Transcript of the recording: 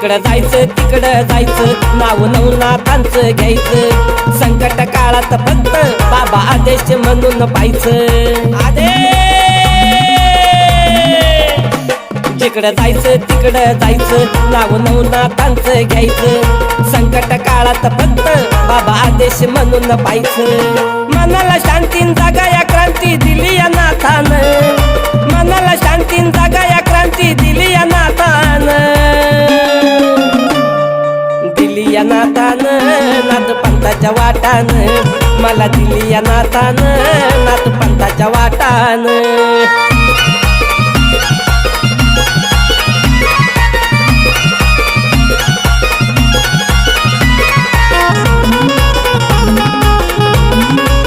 जिकडं जायचं तिकडं जायचं, नाव नवनाथांचं घ्यायचं, संकट काळात फक्त बाबा आदेश म्हणून पाहायचं. आदेश जिकडं जायचं तिकडं जायचं, नाव नवनाथांचं घ्यायचं, संकट काळात फक्त बाबा आदेश म्हणून पाहायचं. मनाला शांतीन जागाया क्रांती दिली या नाथानं, मनाला शांतीन जागाया क्रांती दिली या नाथानं, दिली या नाथानं नाथ पंथाच्या वाटानं, मला दिली या नाथानं नाथ पंथाच्या वाटानं.